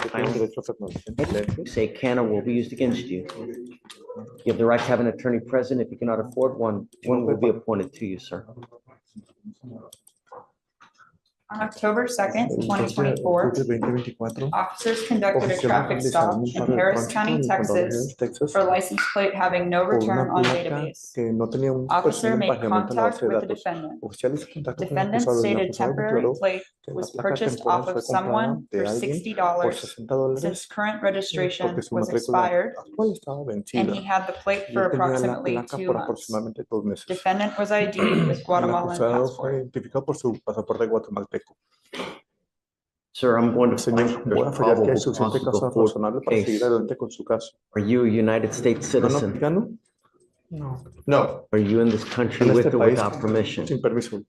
You say can or will be used against you. You have the right to have an attorney present. If you cannot afford one, one will be appointed to you, sir. On October 2nd, 2024, officers conducted a traffic stop in Harris County, Texas, for license plate having no return on database. Officer made contact with the defendant. Defendant stated temporary plate was purchased off of someone for $60 since current registration was expired, and he had the plate for approximately 2 months. Defendant was ID'd with Guatemalan passport. Sir, I'm going to find there's probable cause to go forward with the case. Are you a United States citizen? No. Are you in this country with or without permission? Sin permiso.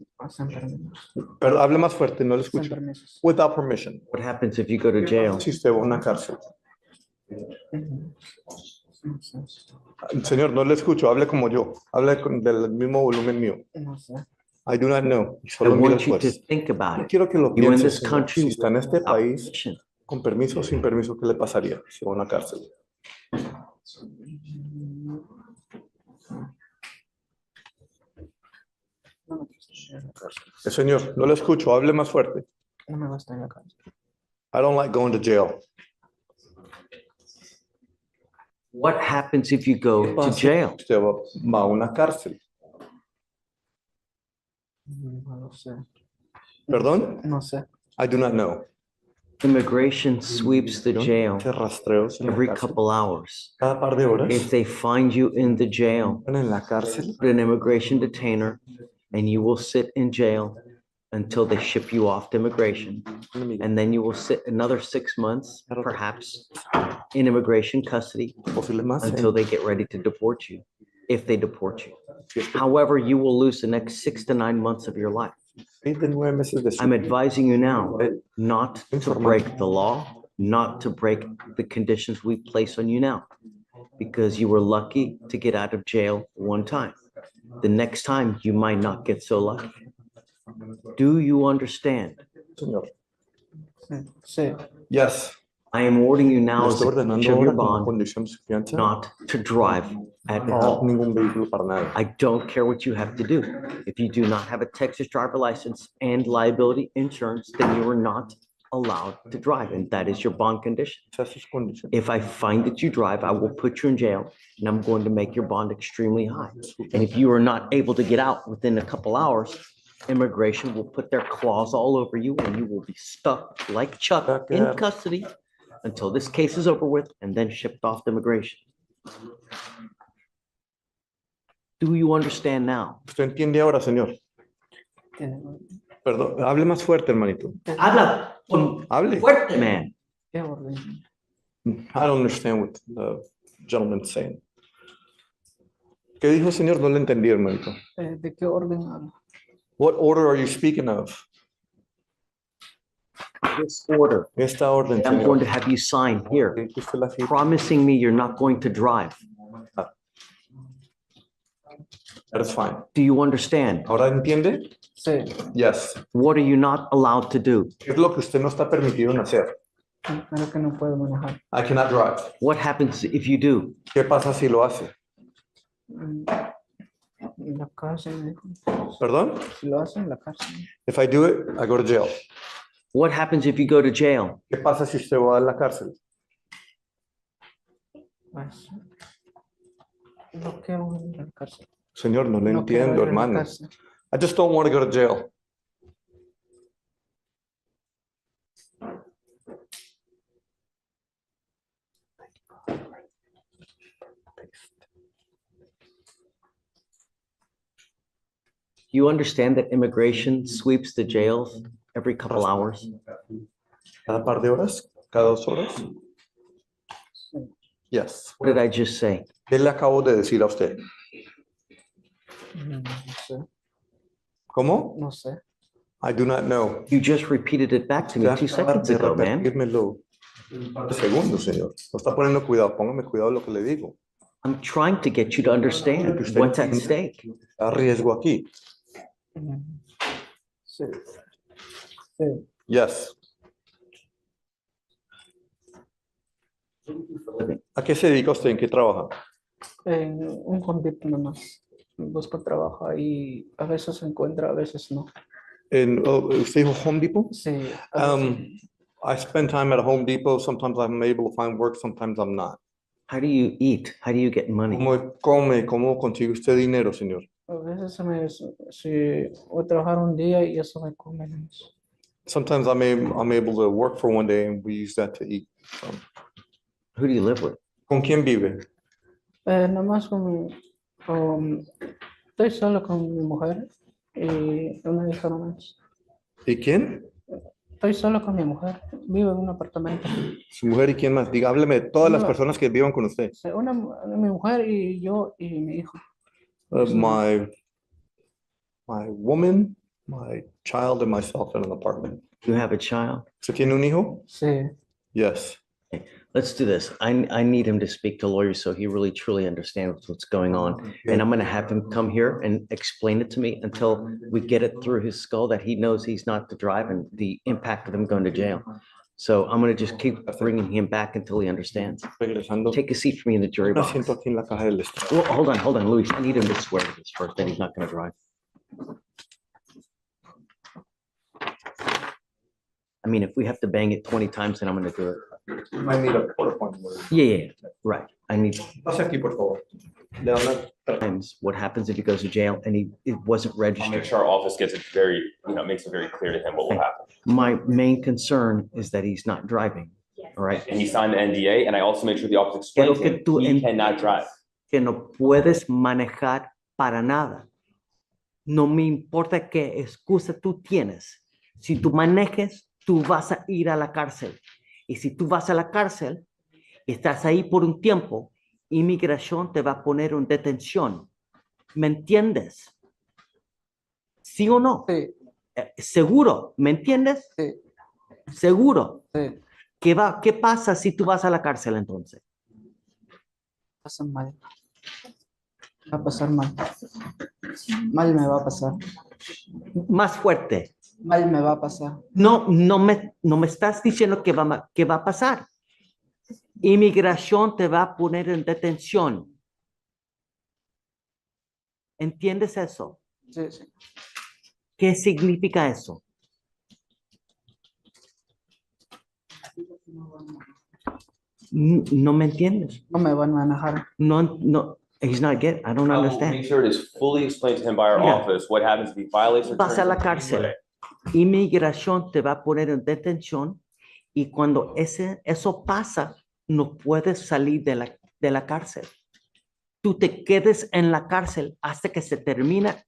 Pero hable más fuerte, no le escucho. Without permission. What happens if you go to jail? Si usted va a una cárcel. Señor, no le escucho, hable como yo. Hable del mismo volumen mío. I do not know. I Solo miro want you to después. think about it. Quiero que lo You in piense, this señor. country Si está en este without país, permission. con permiso o sin permiso, ¿qué le pasaría si va a una cárcel? Señor, no le escucho, hable más fuerte. No me gusta en la cárcel. I don't like going to jail. What happens if you go to Pasa, jail? usted va a una cárcel. No lo sé. ¿Perdón? No sé. I do not know. Immigration sweeps the jail Hace rastreos en la every cárcel. couple hours. Cada par de horas If they find you in the jail, en la cárcel, put an immigration detainer, and you will sit in jail until they ship you off to immigration. And then you will sit another 6 months, perhaps, in immigration custody posible más. until they get ready to deport you, if they deport you. However, you will lose the next 6 to 9 months of your life. 29 meses de su I'm advising you now not to break the law, not to break the conditions we place on you now, because you were lucky to get out of jail one time. The next time you might not get so lucky. Do you understand? Señor. Sí. Yes. I am ordering you now Le as estoy a ordenando condition of your ahora como bond condición de fianza not to drive at no all. ningún vehículo para nada. I don't care what you have to do. If you do not have a Texas driver license and liability insurance, then you are not allowed to drive, and that is your bond condition. Esas sus condiciones. If I find that you drive, I will put you in jail, and I'm going to make your bond extremely high. And if you are not able to get out within a couple hours, immigration will put their claws all over you, and you will be stuck like Chuck in custody until this case is over with and then shipped off to immigration. Do you understand now? ¿Usted entiende ahora, señor? Perdón, hable más fuerte, hermanito. Habla Hable. fuerte, man. ¿Qué orden? I don't understand what the gentleman's saying. ¿Qué dijo, señor? No le entendí, hermanito. ¿De qué orden habla? What order are you speaking of? This order, Esta orden, I'm going to señor. have you sign here, Que usted la firme. promising me you're not going to drive. That's fine. Do you understand? ¿Ahora entiende? Sí. Yes. What are you not allowed to do? ¿Qué es lo que usted no está permitido en hacer? Pero que no puedo manejar. I cannot drive. What happens if you do? ¿Qué pasa si lo hace? En la cárcel, me dijo. ¿Perdón? Si lo hace en la cárcel. If I do it, I go to jail. What happens if you go to jail? ¿Qué pasa si usted va a la cárcel? Pues, no quiero ir a la cárcel. Señor, no le No quiero entiendo, ir a la hermano. cárcel. I just don't want to go to jail. You understand that immigration sweeps the jails every couple hours? ¿Cada par de horas? ¿Cada 2 horas? Yes. What did I just say? ¿Qué le acabo de decir a usted? No sé. ¿Cómo? No sé. I do not know. You just repeated it back to me 2 seconds ago, man. Repetírmelo. Segundo, señor. No está poniendo cuidado. Póngame cuidado lo que le digo. I'm trying to get you to understand what's at stake. Está a riesgo aquí. Sí. Sí. Yes. ¿A qué se dedica usted? ¿En qué trabaja? En un Home Depot nomás. Busco trabajo y a veces se encuentra, a veces no. ¿Usted dijo Home Depot? Sí, a veces- I spend time at a Home Depot. Sometimes I'm able to find work, sometimes I'm not. How do you eat? How do you get money? ¿Cómo come? ¿Cómo consigue usted dinero, señor? a veces si voy a trabajar un día y eso me come nomás. Sometimes I'm able to work for one day and we use that to eat. So, Who do you live with? ¿con quién vive? Nomás estoy solo con mi mujer y una hija nomás. ¿Y quién? Estoy solo con mi mujer, vivo en un apartamento. Su mujer y quién más. Diga, hábleme de todas las No. personas que vivan con usted. Mi mujer y yo y mi hijo. My woman, my child, and myself in an apartment. You have a child? ¿Usted tiene un hijo? Sí. Yes. Let's do this. I need him to speak to lawyers so he really truly understands what's going on. And I'm gonna have him come here and explain it to me until we get it through his skull that he knows he's not to drive and the impact of him going to jail. So I'm gonna just keep bringing him back until he understands. Regresando. Take a seat for me in the jury Un box. asiento aquí en la caja del estrado. Well, hold on, Luis. I need him to swear to this first, that he's not gonna drive. I mean, if we have to bang it 20 times, then I'm gonna do it. I need a quarter point. Yeah, right. I need Pase aquí, por favor. Le habla- times what happens if he goes to jail and it wasn't I'll make registered. sure our office gets it very, makes it very clear to him what will happen. My main concern is that he's not driving, all right? And he signed the NDA, and I also made sure the office explained to Quiero que him, tú he cannot drive. Que no puedes manejar para nada. No me importa qué excusa tú tienes. Si tú manejes, tú vas a ir a la cárcel. Y si tú vas a la cárcel, estás ahí por un tiempo, inmigración te va a poner en detención. ¿Me entiendes? ¿Sí o no? Sí, Seguro, ¿me entiendes? sí, Seguro. sí. ¿Qué pasa si tú vas a la cárcel entonces? Pasa mal. Va a pasar mal. Mal me va a pasar. Más fuerte. Mal me va a pasar. No me estás diciendo que va a pasar. Inmigración te va a poner en detención. ¿Entiendes eso? Sí, sí. ¿Qué significa eso? No me entiendes. No me van a manejar. No, he's not getting, I don't I will make understand. sure it is fully explained to him by our Mira. office what happens if he violates the Vas a terms la of the cárcel. NDA. Inmigración te va a poner en detención y cuando eso pasa, no puedes salir de la cárcel. Tú te quedes en la cárcel hasta que se termina.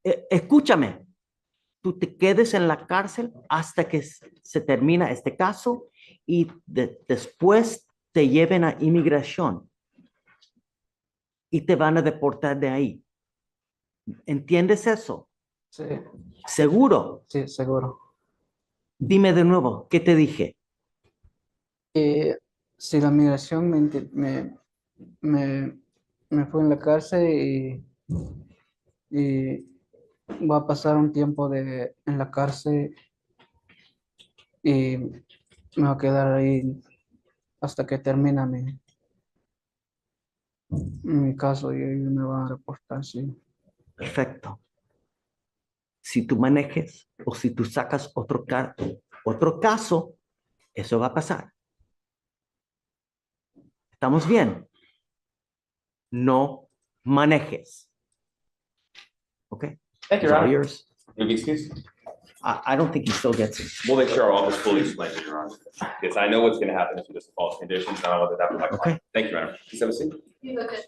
Escúchame, tú te quedes en la cárcel hasta que se termina este caso y después te lleven a inmigración y te van a deportar de ahí. ¿Entiendes eso? Sí, ¿Seguro? sí, seguro. Dime de nuevo, ¿qué te dije? Si la migración me fue en la cárcel y va a pasar un tiempo en la cárcel y me va a quedar ahí hasta que termina mi caso y ellos me van a reportar, sí. Perfecto. Si tú manejes o si tú sacas otro caso, eso va a pasar. ¿Estamos bien? No manejes. Okay? Thank you, It's Your all Honor. yours. You'll be excused. I don't think he still gets it. We'll make sure our office fully explains it, Your Honor. Because I know what's gonna happen if you just false conditions, and I don't want that to happen to my Okay. client. Thank you, Your Honor. Please have a seat. You look at